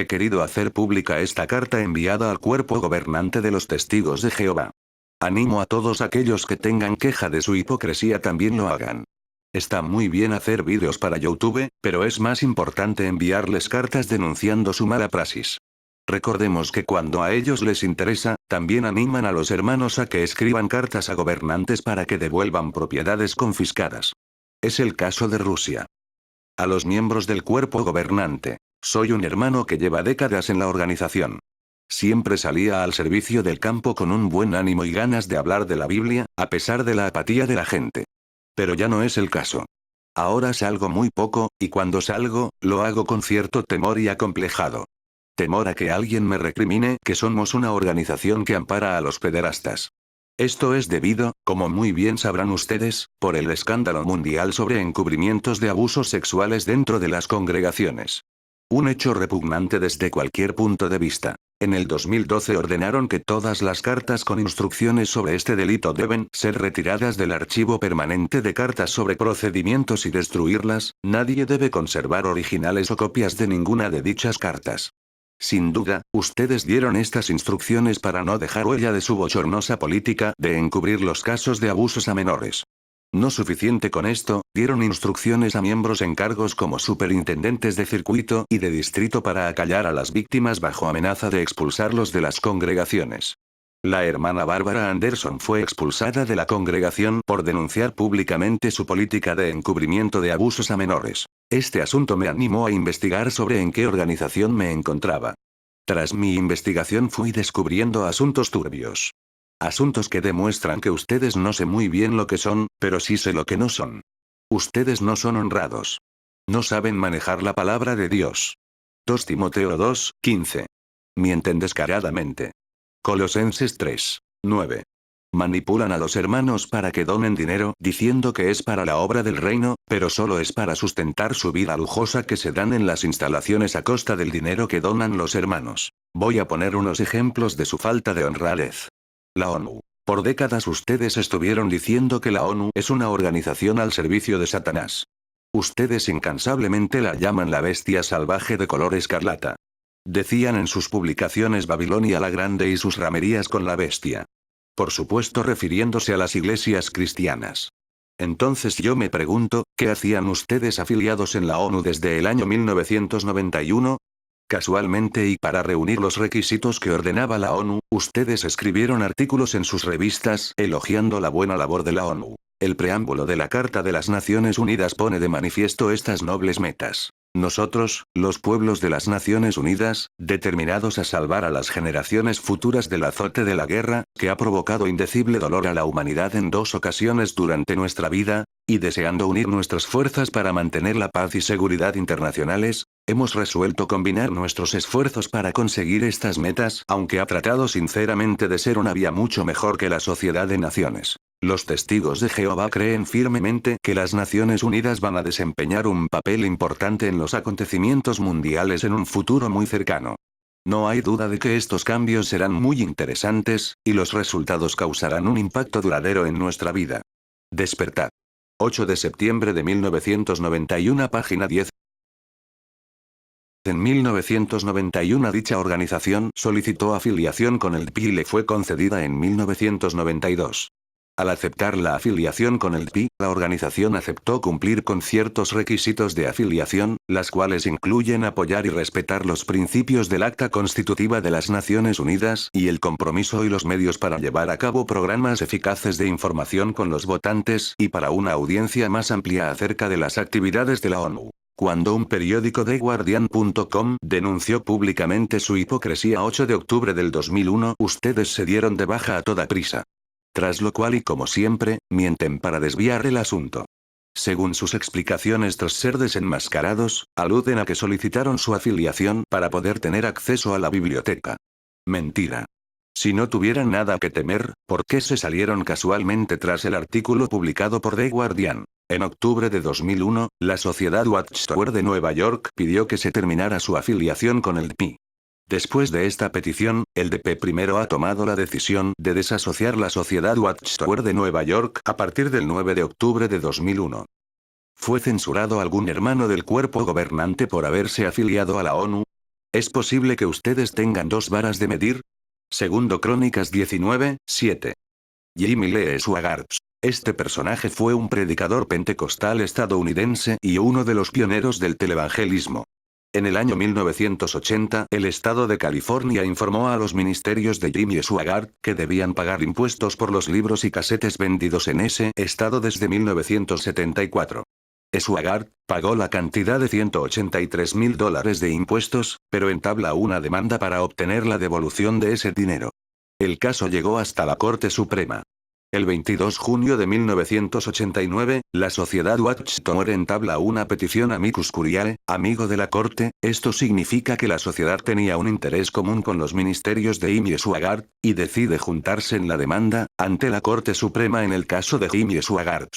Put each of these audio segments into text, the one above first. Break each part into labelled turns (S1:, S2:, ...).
S1: He querido hacer pública esta carta enviada al cuerpo gobernante de los Testigos de Jehová. Animo a todos aquellos que tengan queja de su hipocresía también lo hagan. Está muy bien hacer vídeos para YouTube, pero es más importante enviarles cartas denunciando su mala praxis. Recordemos que cuando a ellos les interesa, también animan a los hermanos a que escriban cartas a gobernantes para que devuelvan propiedades confiscadas. Es el caso de Rusia. A los miembros del cuerpo gobernante. Soy un hermano que lleva décadas en la organización. Siempre salía al servicio del campo con un buen ánimo y ganas de hablar de la Biblia, a pesar de la apatía de la gente. Pero ya no es el caso. Ahora salgo muy poco, y cuando salgo, lo hago con cierto temor y acomplejado. Temor a que alguien me recrimine que somos una organización que ampara a los pederastas. Esto es debido, como muy bien sabrán ustedes, por el escándalo mundial sobre encubrimientos de abusos sexuales dentro de las congregaciones. Un hecho repugnante desde cualquier punto de vista. En el 2012 ordenaron que todas las cartas con instrucciones sobre este delito deben ser retiradas del archivo permanente de cartas sobre procedimientos y destruirlas. Nadie debe conservar originales o copias de ninguna de dichas cartas. Sin duda, ustedes dieron estas instrucciones para no dejar huella de su bochornosa política de encubrir los casos de abusos a menores. No suficiente con esto, dieron instrucciones a miembros en cargos como superintendentes de circuito y de distrito para acallar a las víctimas bajo amenaza de expulsarlos de las congregaciones. La hermana Bárbara Anderson fue expulsada de la congregación por denunciar públicamente su política de encubrimiento de abusos a menores. Este asunto me animó a investigar sobre en qué organización me encontraba. Tras mi investigación fui descubriendo asuntos turbios. Asuntos que demuestran que ustedes no sé muy bien lo que son, pero sí sé lo que no son. Ustedes no son honrados. No saben manejar la palabra de Dios. 2 Timoteo 2, 15. Mienten descaradamente. Colosenses 3, 9. Manipulan a los hermanos para que donen dinero diciendo que es para la obra del reino, pero solo es para sustentar su vida lujosa que se dan en las instalaciones a costa del dinero que donan los hermanos. Voy a poner unos ejemplos de su falta de honradez. La ONU. Por décadas ustedes estuvieron diciendo que la ONU es una organización al servicio de Satanás. Ustedes incansablemente la llaman la bestia salvaje de color escarlata. Decían en sus publicaciones Babilonia la Grande y sus ramerías con la bestia. Por supuesto refiriéndose a las iglesias cristianas. Entonces yo me pregunto, ¿qué hacían ustedes afiliados en la ONU desde el año 1991? Casualmente y para reunir los requisitos que ordenaba la ONU, ustedes escribieron artículos en sus revistas elogiando la buena labor de la ONU. El preámbulo de la Carta de las Naciones Unidas pone de manifiesto estas nobles metas. Nosotros, los pueblos de las Naciones Unidas, determinados a salvar a las generaciones futuras del azote de la guerra, que ha provocado indecible dolor a la humanidad en 2 ocasiones durante nuestra vida, y deseando unir nuestras fuerzas para mantener la paz y seguridad internacionales, hemos resuelto combinar nuestros esfuerzos para conseguir estas metas, aunque ha tratado sinceramente de ser una vía mucho mejor que la Sociedad de Naciones. Los testigos de Jehová creen firmemente que las Naciones Unidas van a desempeñar un papel importante en los acontecimientos mundiales en un futuro muy cercano. No hay duda de que estos cambios serán muy interesantes, y los resultados causarán un impacto duradero en nuestra vida. Despertad. 8 de septiembre de 1991, página 10. En 1991 dicha organización solicitó afiliación con el DPI y le fue concedida en 1992. Al aceptar la afiliación con el DPI, la organización aceptó cumplir con ciertos requisitos de afiliación, las cuales incluyen apoyar y respetar los principios del Acta Constitutiva de las Naciones Unidas y el compromiso y los medios para llevar a cabo programas eficaces de información con los votantes y para una audiencia más amplia acerca de las actividades de la ONU. Cuando un periódico de Guardian.com denunció públicamente su hipocresía 8 de octubre del 2001, ustedes se dieron de baja a toda prisa. Tras lo cual y como siempre, mienten para desviar el asunto. Según sus explicaciones tras ser desenmascarados, aluden a que solicitaron su afiliación para poder tener acceso a la biblioteca. Mentira. Si no tuvieran nada que temer, ¿por qué se salieron casualmente tras el artículo publicado por The Guardian? En octubre de 2001, la Sociedad Watchtower de Nueva York pidió que se terminara su afiliación con el DPI. Después de esta petición, el DP primero ha tomado la decisión de desasociar la Sociedad Watchtower de Nueva York a partir del 9 de octubre de 2001. ¿Fue censurado algún hermano del cuerpo gobernante por haberse afiliado a la ONU? ¿Es posible que ustedes tengan dos varas de medir? Segundo Crónicas 19:7. Jimmy Lee Swaggart. Este personaje fue un predicador pentecostal estadounidense y uno de los pioneros del televangelismo. En el año 1980, el estado de California informó a los ministerios de Jimmy Swaggart que debían pagar impuestos por los libros y casetes vendidos en ese estado desde 1974. Swaggart pagó la cantidad de $183,000 de impuestos, pero entabla una demanda para obtener la devolución de ese dinero. El caso llegó hasta la Corte Suprema. El 22 de junio de 1989, la sociedad Watchtower entabla una petición amicus curiae, amigo de la Corte. Esto significa que la sociedad tenía un interés común con los ministerios de Jimmy Swaggart, y decide juntarse en la demanda, ante la Corte Suprema en el caso de Jimmy Swaggart.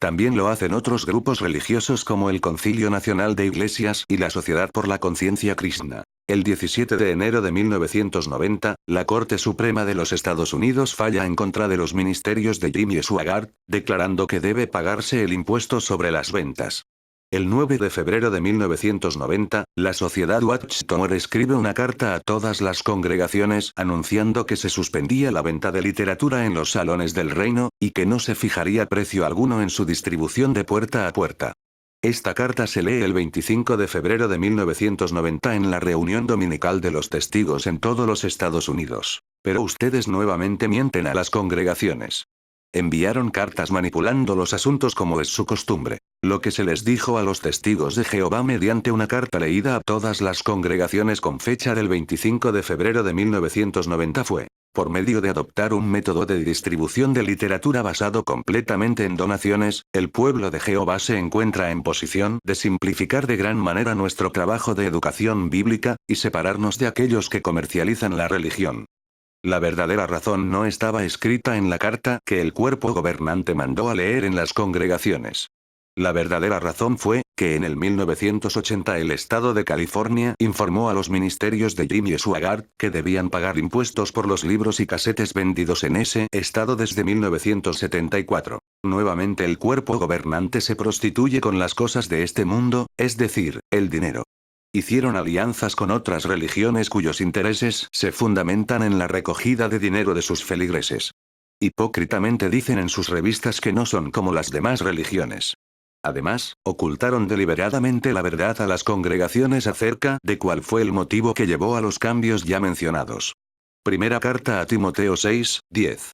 S1: También lo hacen otros grupos religiosos como el Concilio Nacional de Iglesias y la Sociedad por la Conciencia Krishna. El 17 de enero de 1990, la Corte Suprema de los Estados Unidos falla en contra de los ministerios de Jimmy Swaggart, declarando que debe pagarse el impuesto sobre las ventas. El 9 de febrero de 1990, la sociedad Watchtower escribe una carta a todas las congregaciones anunciando que se suspendía la venta de literatura en los salones del reino, y que no se fijaría precio alguno en su distribución de puerta a puerta. Esta carta se lee el 25 de febrero de 1990 en la reunión dominical de los testigos en todos los Estados Unidos. Pero ustedes nuevamente mienten a las congregaciones. Enviaron cartas manipulando los asuntos como es su costumbre. Lo que se les dijo a los testigos de Jehová mediante una carta leída a todas las congregaciones con fecha del 25 de febrero de 1990 fue: por medio de adoptar un método de distribución de literatura basado completamente en donaciones, el pueblo de Jehová se encuentra en posición de simplificar de gran manera nuestro trabajo de educación bíblica, y separarnos de aquellos que comercializan la religión. La verdadera razón no estaba escrita en la carta que el cuerpo gobernante mandó a leer en las congregaciones. La verdadera razón fue, que en el 1980 el estado de California informó a los ministerios de Jimmy Swaggart que debían pagar impuestos por los libros y casetes vendidos en ese estado desde 1974. Nuevamente el cuerpo gobernante se prostituye con las cosas de este mundo, es decir, el dinero. Hicieron alianzas con otras religiones cuyos intereses se fundamentan en la recogida de dinero de sus feligreses. Hipócritamente dicen en sus revistas que no son como las demás religiones. Además, ocultaron deliberadamente la verdad a las congregaciones acerca de cuál fue el motivo que llevó a los cambios ya mencionados. Primera carta a Timoteo 6:10.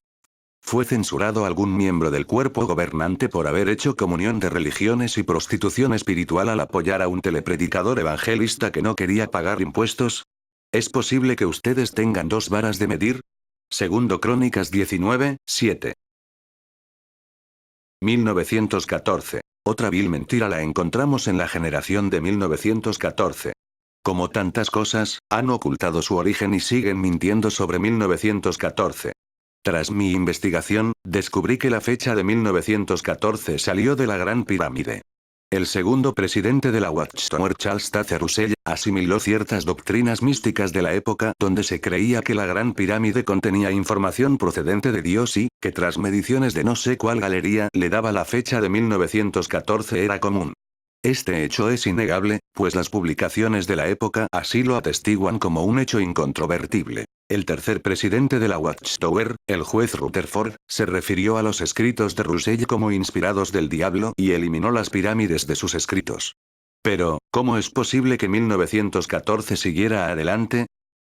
S1: ¿Fue censurado algún miembro del cuerpo gobernante por haber hecho comunión de religiones y prostitución espiritual al apoyar a un telepredicador evangelista que no quería pagar impuestos? ¿Es posible que ustedes tengan dos varas de medir? Segundo Crónicas 19:7. 1914. Otra vil mentira la encontramos en la generación de 1914. Como tantas cosas, han ocultado su origen y siguen mintiendo sobre 1914. Tras mi investigación, descubrí que la fecha de 1914 salió de la Gran Pirámide. El segundo presidente de la Watchtower, Charles Taze Russell, asimiló ciertas doctrinas místicas de la época donde se creía que la Gran Pirámide contenía información procedente de Dios y, que tras mediciones de no sé cuál galería le daba la fecha de 1914 era común. Este hecho es innegable, pues las publicaciones de la época así lo atestiguan como un hecho incontrovertible. El tercer presidente de la Watchtower, el juez Rutherford, se refirió a los escritos de Russell como inspirados del diablo y eliminó las pirámides de sus escritos. Pero, ¿cómo es posible que 1914 siguiera adelante?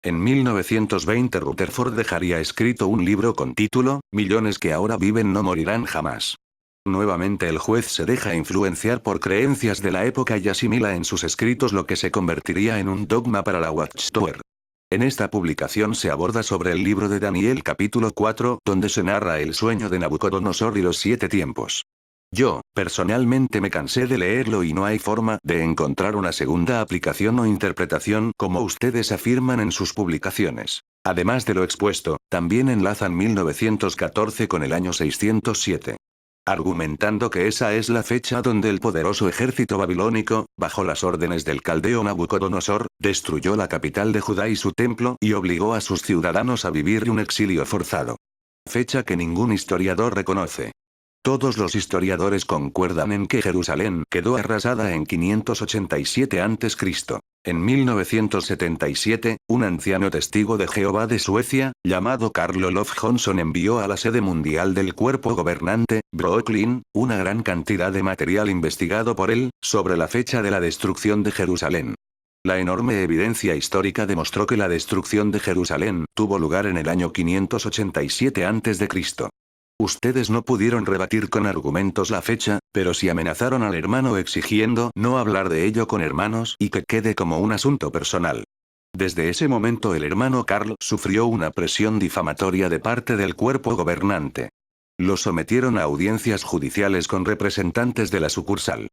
S1: En 1920 Rutherford dejaría escrito un libro con título, Millones que ahora viven no morirán jamás. Nuevamente el juez se deja influenciar por creencias de la época y asimila en sus escritos lo que se convertiría en un dogma para la Watchtower. En esta publicación se aborda sobre el libro de Daniel capítulo 4, donde se narra el sueño de Nabucodonosor y los 7 tiempos. Yo, personalmente me cansé de leerlo y no hay forma de encontrar una segunda aplicación o interpretación como ustedes afirman en sus publicaciones. Además de lo expuesto, también enlazan 1914 con el año 607. Argumentando que esa es la fecha donde el poderoso ejército babilónico, bajo las órdenes del caldeo Nabucodonosor, destruyó la capital de Judá y su templo y obligó a sus ciudadanos a vivir un exilio forzado. Fecha que ningún historiador reconoce. Todos los historiadores concuerdan en que Jerusalén quedó arrasada en 587 a.C. En 1977, un anciano testigo de Jehová de Suecia, llamado Carl Olof Jonsson, envió a la sede mundial del cuerpo gobernante, Brooklyn, una gran cantidad de material investigado por él, sobre la fecha de la destrucción de Jerusalén. La enorme evidencia histórica demostró que la destrucción de Jerusalén tuvo lugar en el año 587 a.C. Ustedes no pudieron rebatir con argumentos la fecha, pero sí amenazaron al hermano exigiendo no hablar de ello con hermanos y que quede como un asunto personal. Desde ese momento el hermano Carl sufrió una presión difamatoria de parte del cuerpo gobernante. Lo sometieron a audiencias judiciales con representantes de la sucursal.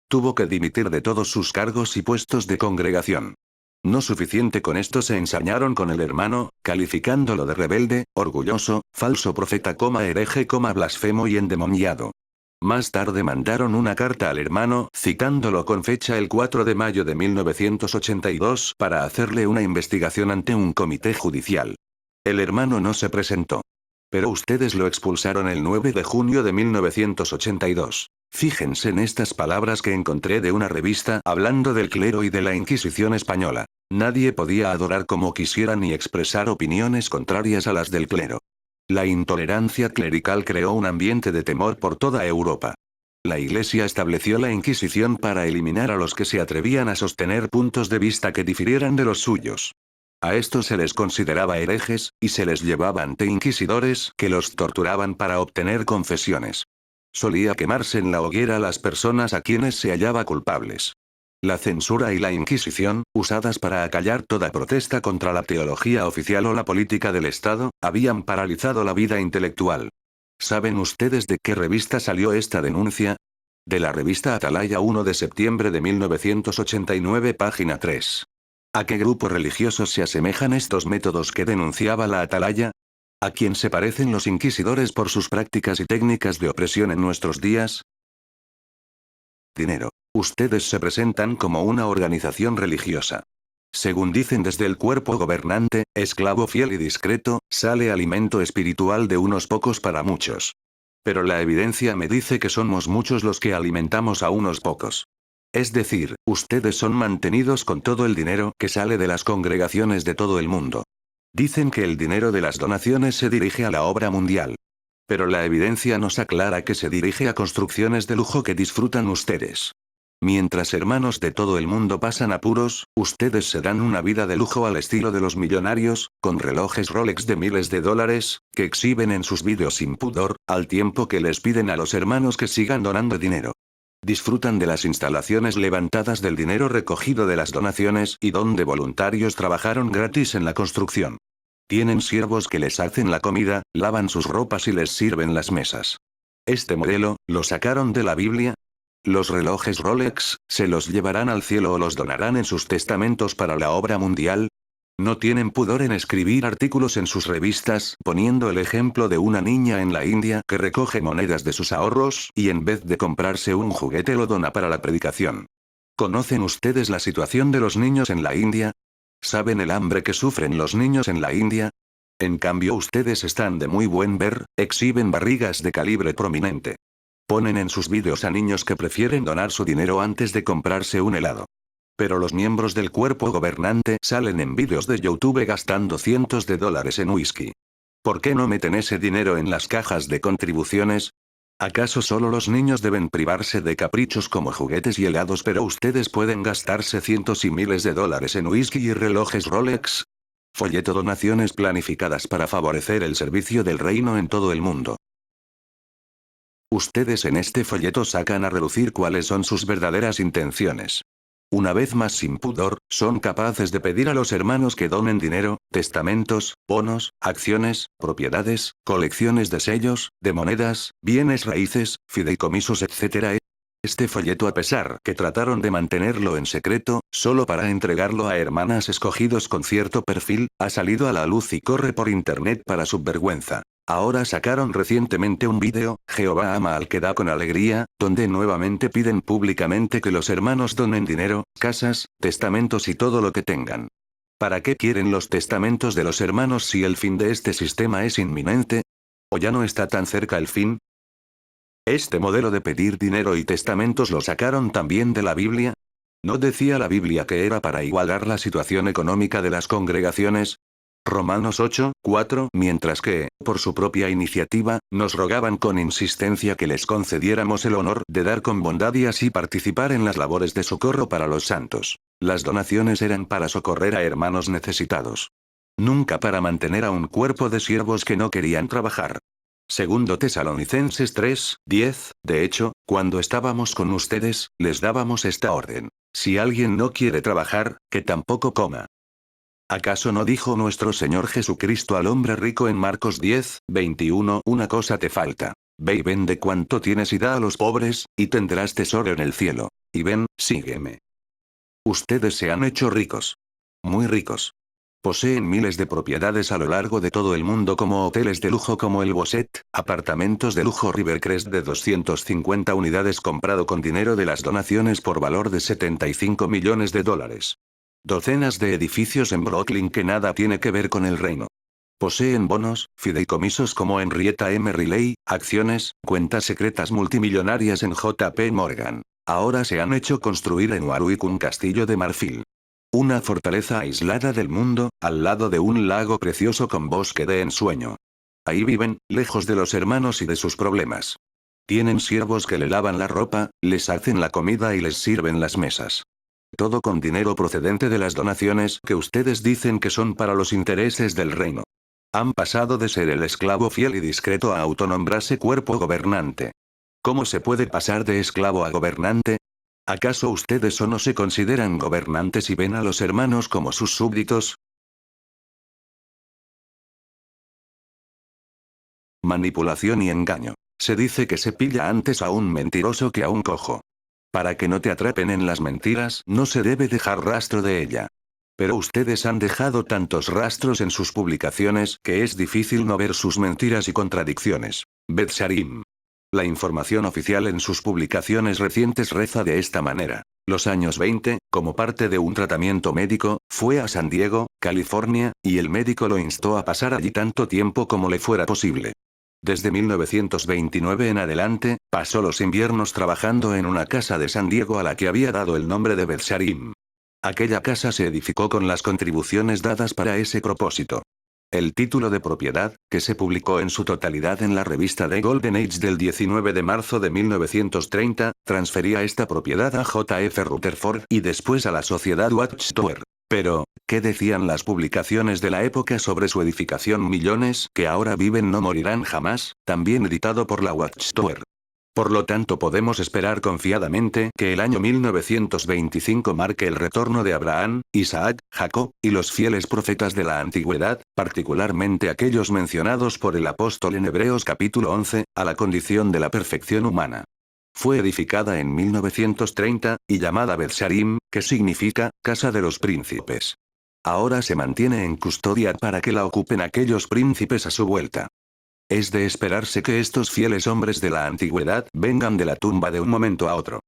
S1: Tuvo que dimitir de todos sus cargos y puestos de congregación. No suficiente con esto, se ensañaron con el hermano, calificándolo de rebelde, orgulloso, falso profeta, hereje, blasfemo y endemoniado. Más tarde mandaron una carta al hermano, citándolo con fecha el 4 de mayo de 1982, para hacerle una investigación ante un comité judicial. El hermano no se presentó. Pero ustedes lo expulsaron el 9 de junio de 1982. Fíjense en estas palabras que encontré de una revista hablando del clero y de la Inquisición española. Nadie podía adorar como quisiera ni expresar opiniones contrarias a las del clero. La intolerancia clerical creó un ambiente de temor por toda Europa. La Iglesia estableció la Inquisición para eliminar a los que se atrevían a sostener puntos de vista que difirieran de los suyos. A estos se les consideraba herejes, y se les llevaba ante inquisidores que los torturaban para obtener confesiones. Solía quemarse en la hoguera a las personas a quienes se hallaba culpables. La censura y la Inquisición, usadas para acallar toda protesta contra la teología oficial o la política del Estado, habían paralizado la vida intelectual. ¿Saben ustedes de qué revista salió esta denuncia? De la revista Atalaya, 1 de septiembre de 1989, página 3. ¿A qué grupo religioso se asemejan estos métodos que denunciaba la Atalaya? ¿A quién se parecen los inquisidores por sus prácticas y técnicas de opresión en nuestros días? Dinero. Ustedes se presentan como una organización religiosa. Según dicen desde el cuerpo gobernante, esclavo fiel y discreto, sale alimento espiritual de unos pocos para muchos. Pero la evidencia me dice que somos muchos los que alimentamos a unos pocos. Es decir, ustedes son mantenidos con todo el dinero que sale de las congregaciones de todo el mundo. Dicen que el dinero de las donaciones se dirige a la obra mundial. Pero la evidencia nos aclara que se dirige a construcciones de lujo que disfrutan ustedes. Mientras hermanos de todo el mundo pasan apuros, ustedes se dan una vida de lujo al estilo de los millonarios, con relojes Rolex de miles de dólares, que exhiben en sus vídeos sin pudor, al tiempo que les piden a los hermanos que sigan donando dinero. Disfrutan de las instalaciones levantadas del dinero recogido de las donaciones y donde voluntarios trabajaron gratis en la construcción. Tienen siervos que les hacen la comida, lavan sus ropas y les sirven las mesas. Este modelo, ¿lo sacaron de la Biblia? Los relojes Rolex, ¿se los llevarán al cielo o los donarán en sus testamentos para la obra mundial? No tienen pudor en escribir artículos en sus revistas, poniendo el ejemplo de una niña en la India que recoge monedas de sus ahorros y en vez de comprarse un juguete lo dona para la predicación. ¿Conocen ustedes la situación de los niños en la India? ¿Saben el hambre que sufren los niños en la India? En cambio ustedes están de muy buen ver, exhiben barrigas de calibre prominente. Ponen en sus vídeos a niños que prefieren donar su dinero antes de comprarse un helado. Pero los miembros del cuerpo gobernante salen en vídeos de YouTube gastando cientos de dólares en whisky. ¿Por qué no meten ese dinero en las cajas de contribuciones? ¿Acaso solo los niños deben privarse de caprichos como juguetes y helados, pero ustedes pueden gastarse cientos y miles de dólares en whisky y relojes Rolex? Folleto: donaciones planificadas para favorecer el servicio del reino en todo el mundo. Ustedes en este folleto sacan a relucir cuáles son sus verdaderas intenciones. Una vez más, sin pudor, son capaces de pedir a los hermanos que donen dinero, testamentos, bonos, acciones, propiedades, colecciones de sellos, de monedas, bienes raíces, fideicomisos, etc. Este folleto, a pesar que trataron de mantenerlo en secreto, solo para entregarlo a hermanas escogidos con cierto perfil, ha salido a la luz y corre por internet para su vergüenza. Ahora sacaron recientemente un vídeo, Jehová ama al que da con alegría, donde nuevamente piden públicamente que los hermanos donen dinero, casas, testamentos y todo lo que tengan. ¿Para qué quieren los testamentos de los hermanos si el fin de este sistema es inminente? ¿O ya no está tan cerca el fin? ¿Este modelo de pedir dinero y testamentos lo sacaron también de la Biblia? ¿No decía la Biblia que era para igualar la situación económica de las congregaciones? Romanos 8:4, mientras que, por su propia iniciativa, nos rogaban con insistencia que les concediéramos el honor de dar con bondad y así participar en las labores de socorro para los santos. Las donaciones eran para socorrer a hermanos necesitados. Nunca para mantener a un cuerpo de siervos que no querían trabajar. Segundo Tesalonicenses 3:10, de hecho, cuando estábamos con ustedes, les dábamos esta orden. Si alguien no quiere trabajar, que tampoco coma. ¿Acaso no dijo nuestro Señor Jesucristo al hombre rico en Marcos 10:21, una cosa te falta? Ve y vende cuanto tienes y da a los pobres, y tendrás tesoro en el cielo. Y ven, sígueme. Ustedes se han hecho ricos. Muy ricos. Poseen miles de propiedades a lo largo de todo el mundo como hoteles de lujo como el Bosset, apartamentos de lujo Rivercrest de 250 unidades comprado con dinero de las donaciones por valor de $75 millones. Docenas de edificios en Brooklyn que nada tiene que ver con el reino. Poseen bonos, fideicomisos como Henrietta M. Riley, acciones, cuentas secretas multimillonarias en JP Morgan. Ahora se han hecho construir en Warwick un castillo de marfil. Una fortaleza aislada del mundo, al lado de un lago precioso con bosque de ensueño. Ahí viven, lejos de los hermanos y de sus problemas. Tienen siervos que le lavan la ropa, les hacen la comida y les sirven las mesas. Todo con dinero procedente de las donaciones que ustedes dicen que son para los intereses del reino. Han pasado de ser el esclavo fiel y discreto a autonombrarse cuerpo gobernante. ¿Cómo se puede pasar de esclavo a gobernante? ¿Acaso ustedes o no se consideran gobernantes y ven a los hermanos como sus súbditos? Manipulación y engaño. Se dice que se pilla antes a un mentiroso que a un cojo. Para que no te atrapen en las mentiras, no se debe dejar rastro de ella. Pero ustedes han dejado tantos rastros en sus publicaciones que es difícil no ver sus mentiras y contradicciones. Beth-Sharim. La información oficial en sus publicaciones recientes reza de esta manera. Los años 20, como parte de un tratamiento médico, fue a San Diego, California, y el médico lo instó a pasar allí tanto tiempo como le fuera posible. Desde 1929 en adelante, pasó los inviernos trabajando en una casa de San Diego a la que había dado el nombre de Beth-Sharim. Aquella casa se edificó con las contribuciones dadas para ese propósito. El título de propiedad, que se publicó en su totalidad en la revista The Golden Age del 19 de marzo de 1930, transfería esta propiedad a J.F. Rutherford y después a la sociedad Watchtower. Pero, ¿qué decían las publicaciones de la época sobre su edificación? Millones que ahora viven no morirán jamás, también editado por la Watchtower. Por lo tanto podemos esperar confiadamente que el año 1925 marque el retorno de Abraham, Isaac, Jacob, y los fieles profetas de la antigüedad, particularmente aquellos mencionados por el apóstol en Hebreos capítulo 11, a la condición de la perfección humana. Fue edificada en 1930, y llamada Beth-Sharim, que significa, Casa de los Príncipes. Ahora se mantiene en custodia para que la ocupen aquellos príncipes a su vuelta. Es de esperarse que estos fieles hombres de la antigüedad vengan de la tumba de un momento a otro.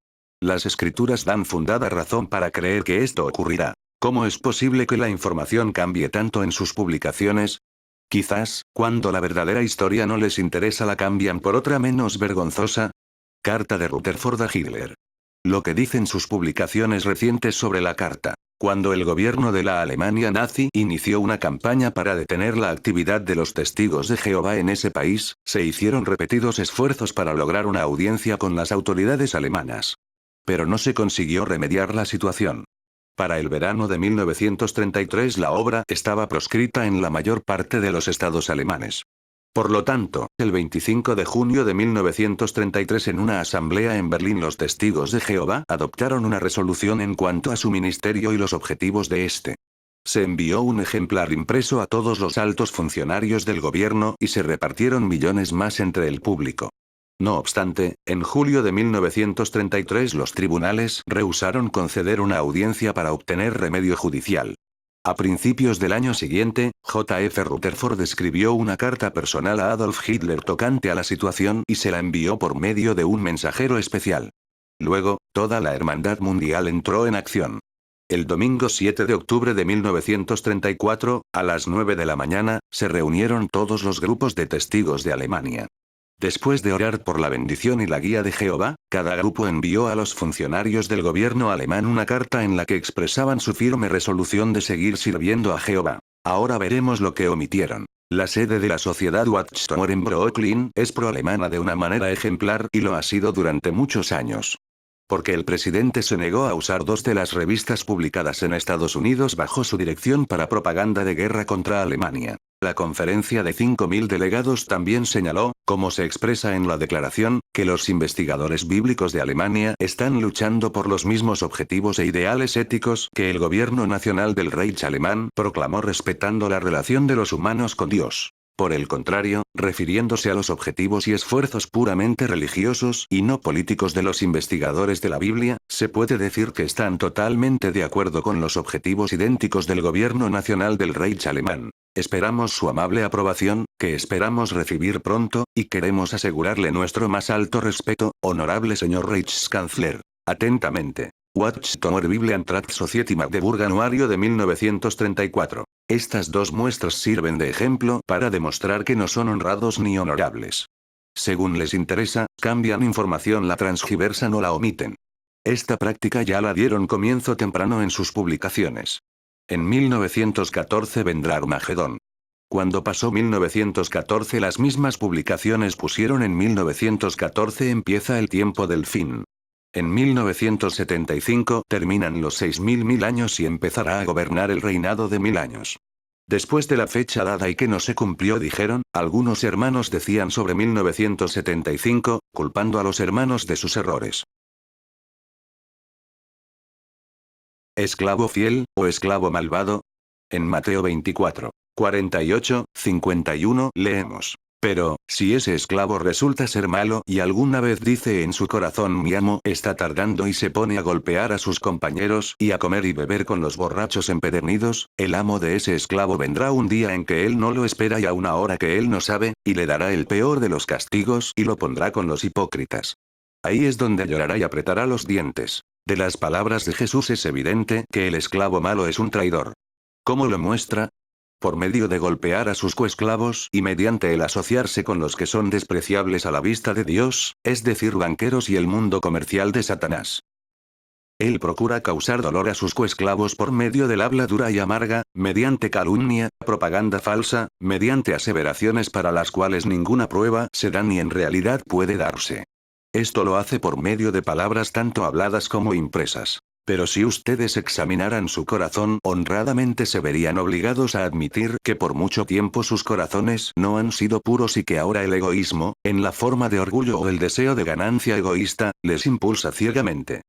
S1: Las escrituras dan fundada razón para creer que esto ocurrirá. ¿Cómo es posible que la información cambie tanto en sus publicaciones? Quizás, cuando la verdadera historia no les interesa la cambian por otra menos vergonzosa. Carta de Rutherford a Hitler. Lo que dicen sus publicaciones recientes sobre la carta. Cuando el gobierno de la Alemania nazi inició una campaña para detener la actividad de los testigos de Jehová en ese país, se hicieron repetidos esfuerzos para lograr una audiencia con las autoridades alemanas. Pero no se consiguió remediar la situación. Para el verano de 1933 la obra estaba proscrita en la mayor parte de los estados alemanes. Por lo tanto, el 25 de junio de 1933 en una asamblea en Berlín los testigos de Jehová adoptaron una resolución en cuanto a su ministerio y los objetivos de este. Se envió un ejemplar impreso a todos los altos funcionarios del gobierno y se repartieron millones más entre el público. No obstante, en julio de 1933 los tribunales rehusaron conceder una audiencia para obtener remedio judicial. A principios del año siguiente, J.F. Rutherford escribió una carta personal a Adolf Hitler tocante a la situación y se la envió por medio de un mensajero especial. Luego, toda la hermandad mundial entró en acción. El domingo 7 de octubre de 1934, a las 9 de la mañana, se reunieron todos los grupos de testigos de Alemania. Después de orar por la bendición y la guía de Jehová, cada grupo envió a los funcionarios del gobierno alemán una carta en la que expresaban su firme resolución de seguir sirviendo a Jehová. Ahora veremos lo que omitieron. La sede de la sociedad Watchtower en Brooklyn es pro-alemana de una manera ejemplar y lo ha sido durante muchos años. Porque el presidente se negó a usar dos de las revistas publicadas en Estados Unidos bajo su dirección para propaganda de guerra contra Alemania. La conferencia de 5.000 delegados también señaló, como se expresa en la declaración, que los investigadores bíblicos de Alemania están luchando por los mismos objetivos e ideales éticos que el gobierno nacional del Reich alemán proclamó respetando la relación de los humanos con Dios. Por el contrario, refiriéndose a los objetivos y esfuerzos puramente religiosos y no políticos de los investigadores de la Biblia, se puede decir que están totalmente de acuerdo con los objetivos idénticos del gobierno nacional del Reich alemán. Esperamos su amable aprobación, que esperamos recibir pronto, y queremos asegurarle nuestro más alto respeto, honorable señor Reichskanzler. Atentamente. Watchtower Bible and Tract Society Magdeburg Anuario de 1934. Estas dos muestras sirven de ejemplo para demostrar que no son honrados ni honorables. Según les interesa, cambian información, la transgiversan o la omiten. Esta práctica ya la dieron comienzo temprano en sus publicaciones. En 1914 vendrá Armagedón. Cuando pasó 1914 las mismas publicaciones pusieron en 1914 empieza el tiempo del fin. En 1975 terminan los 6.000 años y empezará a gobernar el reinado de 1000 años. Después de la fecha dada y que no se cumplió, dijeron, algunos hermanos decían sobre 1975, culpando a los hermanos de sus errores. ¿Esclavo fiel, o esclavo malvado? En Mateo 24, 48, 51 leemos. Pero, si ese esclavo resulta ser malo y alguna vez dice en su corazón mi amo está tardando y se pone a golpear a sus compañeros y a comer y beber con los borrachos empedernidos, el amo de ese esclavo vendrá un día en que él no lo espera y a una hora que él no sabe, y le dará el peor de los castigos y lo pondrá con los hipócritas. Ahí es donde llorará y apretará los dientes. De las palabras de Jesús es evidente que el esclavo malo es un traidor. ¿Cómo lo muestra? Por medio de golpear a sus coesclavos y mediante el asociarse con los que son despreciables a la vista de Dios, es decir, banqueros y el mundo comercial de Satanás. Él procura causar dolor a sus coesclavos por medio del habla dura y amarga, mediante calumnia, propaganda falsa, mediante aseveraciones para las cuales ninguna prueba se da ni en realidad puede darse. Esto lo hace por medio de palabras tanto habladas como impresas. Pero si ustedes examinaran su corazón honradamente se verían obligados a admitir que por mucho tiempo sus corazones no han sido puros y que ahora el egoísmo, en la forma de orgullo o el deseo de ganancia egoísta, les impulsa ciegamente.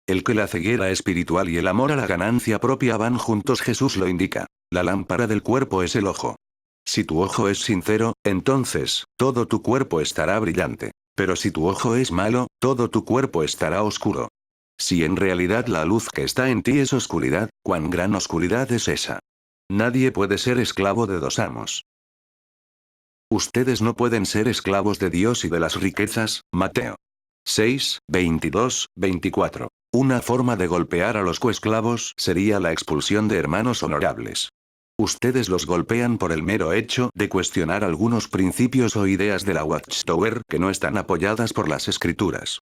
S1: El que la ceguera espiritual y el amor a la ganancia propia van juntos, Jesús lo indica. La lámpara del cuerpo es el ojo. Si tu ojo es sincero, entonces, todo tu cuerpo estará brillante. Pero si tu ojo es malo, todo tu cuerpo estará oscuro. Si en realidad la luz que está en ti es oscuridad, ¿cuán gran oscuridad es esa? Nadie puede ser esclavo de dos amos. Ustedes no pueden ser esclavos de Dios y de las riquezas. Mateo 6, 22, 24. Una forma de golpear a los coesclavos sería la expulsión de hermanos honorables. Ustedes los golpean por el mero hecho de cuestionar algunos principios o ideas de la Watchtower que no están apoyadas por las Escrituras.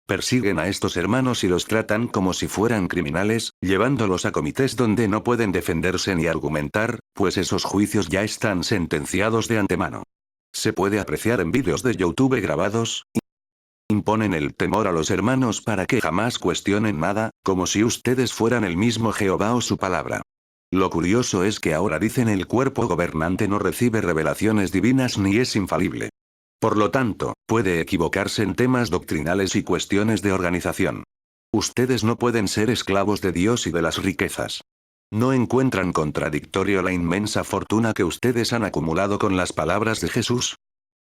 S1: Persiguen a estos hermanos y los tratan como si fueran criminales, llevándolos a comités donde no pueden defenderse ni argumentar, pues esos juicios ya están sentenciados de antemano. Se puede apreciar en vídeos de YouTube grabados. Imponen el temor a los hermanos para que jamás cuestionen nada, como si ustedes fueran el mismo Jehová o su palabra. Lo curioso es que ahora dicen el cuerpo gobernante no recibe revelaciones divinas ni es infalible. Por lo tanto, puede equivocarse en temas doctrinales y cuestiones de organización. Ustedes no pueden ser esclavos de Dios y de las riquezas. ¿No encuentran contradictorio la inmensa fortuna que ustedes han acumulado con las palabras de Jesús?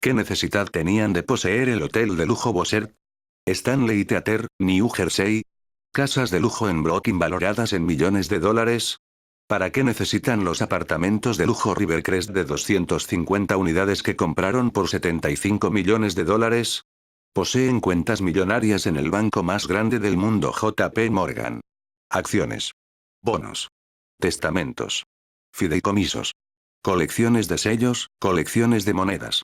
S1: ¿Qué necesidad tenían de poseer el hotel de lujo Bossert? Stanley Theater, New Jersey. Casas de lujo en Brooklyn valoradas en millones de dólares. ¿Para qué necesitan los apartamentos de lujo Rivercrest de 250 unidades que compraron por 75 millones de dólares? Poseen cuentas millonarias en el banco más grande del mundo, JP Morgan. Acciones. Bonos. Testamentos. Fideicomisos. Colecciones de sellos, colecciones de monedas.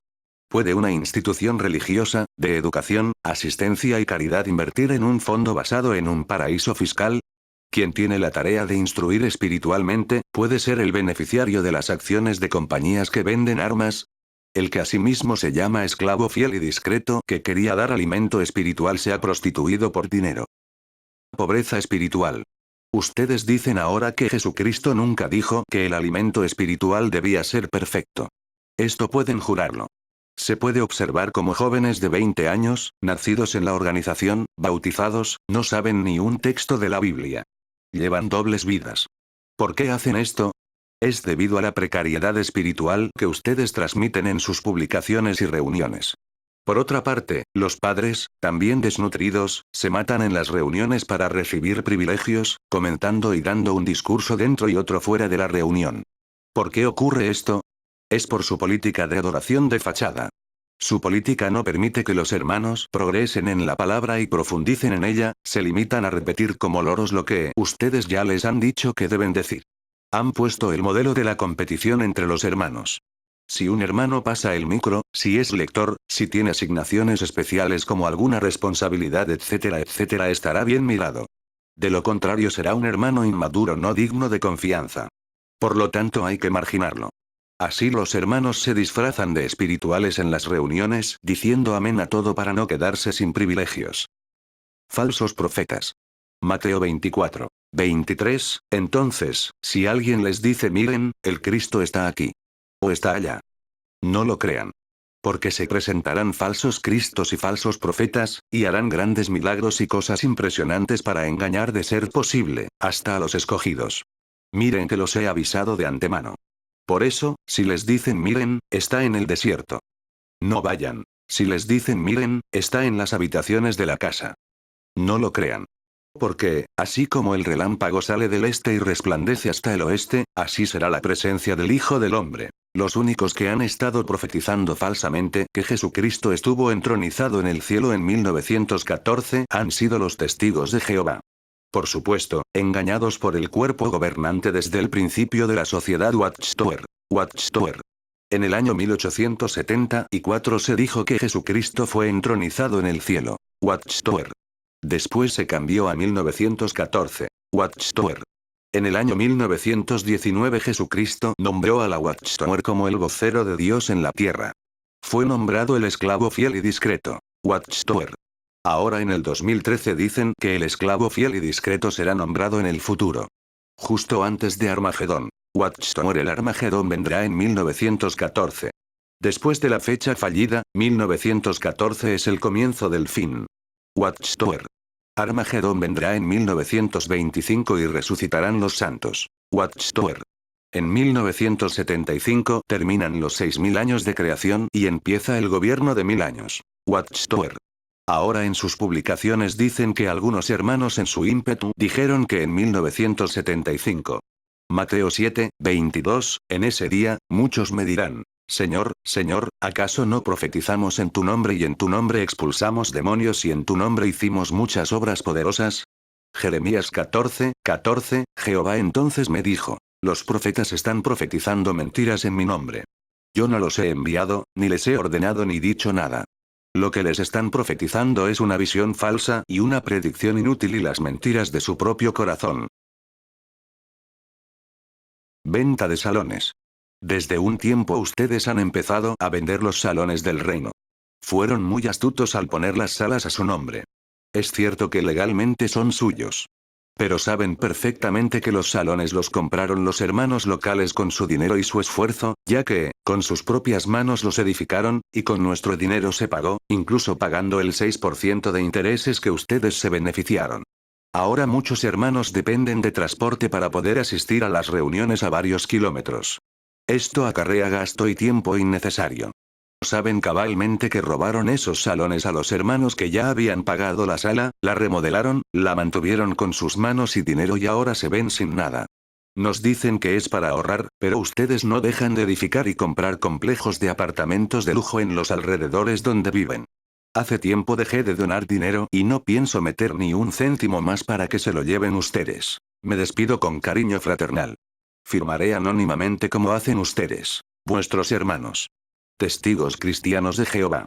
S1: ¿Puede una institución religiosa, de educación, asistencia y caridad invertir en un fondo basado en un paraíso fiscal? Quien tiene la tarea de instruir espiritualmente, ¿puede ser el beneficiario de las acciones de compañías que venden armas? El que asimismo se llama esclavo fiel y discreto que quería dar alimento espiritual se ha prostituido por dinero. Pobreza espiritual. Ustedes dicen ahora que Jesucristo nunca dijo que el alimento espiritual debía ser perfecto. Esto pueden jurarlo. Se puede observar como jóvenes de 20 años, nacidos en la organización, bautizados, no saben ni un texto de la Biblia. Llevan dobles vidas. ¿Por qué hacen esto? Es debido a la precariedad espiritual que ustedes transmiten en sus publicaciones y reuniones. Por otra parte, los padres, también desnutridos, se matan en las reuniones para recibir privilegios, comentando y dando un discurso dentro y otro fuera de la reunión. ¿Por qué ocurre esto? Es por su política de adoración de fachada. Su política no permite que los hermanos progresen en la palabra y profundicen en ella, se limitan a repetir como loros lo que ustedes ya les han dicho que deben decir. Han puesto el modelo de la competición entre los hermanos. Si un hermano pasa el micro, si es lector, si tiene asignaciones especiales como alguna responsabilidad, etcétera, etcétera, estará bien mirado. De lo contrario será un hermano inmaduro no digno de confianza. Por lo tanto hay que marginarlo. Así los hermanos se disfrazan de espirituales en las reuniones, diciendo amén a todo para no quedarse sin privilegios. Falsos profetas. Mateo 24, 23, entonces, si alguien les dice miren, el Cristo está aquí. O está allá. No lo crean. Porque se presentarán falsos cristos y falsos profetas, y harán grandes milagros y cosas impresionantes para engañar de ser posible, hasta a los escogidos. Miren que los he avisado de antemano. Por eso, si les dicen miren, está en el desierto. No vayan. Si les dicen miren, está en las habitaciones de la casa. No lo crean. Porque, así como el relámpago sale del este y resplandece hasta el oeste, así será la presencia del Hijo del Hombre. Los únicos que han estado profetizando falsamente que Jesucristo estuvo entronizado en el cielo en 1914 han sido los testigos de Jehová. Por supuesto, engañados por el cuerpo gobernante desde el principio de la sociedad Watchtower. En el año 1874 se dijo que Jesucristo fue entronizado en el cielo. Watchtower. Después se cambió a 1914. Watchtower. En el año 1919 Jesucristo nombró a la Watchtower como el vocero de Dios en la tierra. Fue nombrado el esclavo fiel y discreto. Watchtower. Ahora en el 2013 dicen que el esclavo fiel y discreto será nombrado en el futuro. Justo antes de Armagedón. Watchtower. El Armagedón vendrá en 1914. Después de la fecha fallida, 1914 es el comienzo del fin. Watchtower. Armagedón vendrá en 1925 y resucitarán los santos. Watchtower. En 1975 terminan los 6000 años de creación y empieza el gobierno de 1000 años. Watchtower. Ahora en sus publicaciones dicen que algunos hermanos en su ímpetu dijeron que en 1975. Mateo 7, 22, en ese día, muchos me dirán, Señor, Señor, ¿acaso no profetizamos en tu nombre y en tu nombre expulsamos demonios y en tu nombre hicimos muchas obras poderosas? Jeremías 14, 14, Jehová entonces me dijo, los profetas están profetizando mentiras en mi nombre. Yo no los he enviado, ni les he ordenado ni dicho nada. Lo que les están profetizando es una visión falsa y una predicción inútil y las mentiras de su propio corazón. Venta de salones. Desde un tiempo ustedes han empezado a vender los salones del reino. Fueron muy astutos al poner las salas a su nombre. Es cierto que legalmente son suyos. Pero saben perfectamente que los salones los compraron los hermanos locales con su dinero y su esfuerzo, ya que, con sus propias manos los edificaron, y con nuestro dinero se pagó, incluso pagando el 6% de intereses que ustedes se beneficiaron. Ahora muchos hermanos dependen de transporte para poder asistir a las reuniones a varios kilómetros. Esto acarrea gasto y tiempo innecesario. Saben cabalmente que robaron esos salones a los hermanos que ya habían pagado la sala, la remodelaron, la mantuvieron con sus manos y dinero y ahora se ven sin nada. Nos dicen que es para ahorrar, pero ustedes no dejan de edificar y comprar complejos de apartamentos de lujo en los alrededores donde viven. Hace tiempo dejé de donar dinero y no pienso meter ni un céntimo más para que se lo lleven ustedes. Me despido con cariño fraternal. Firmaré anónimamente como hacen ustedes, vuestros hermanos. Testigos cristianos de Jehová.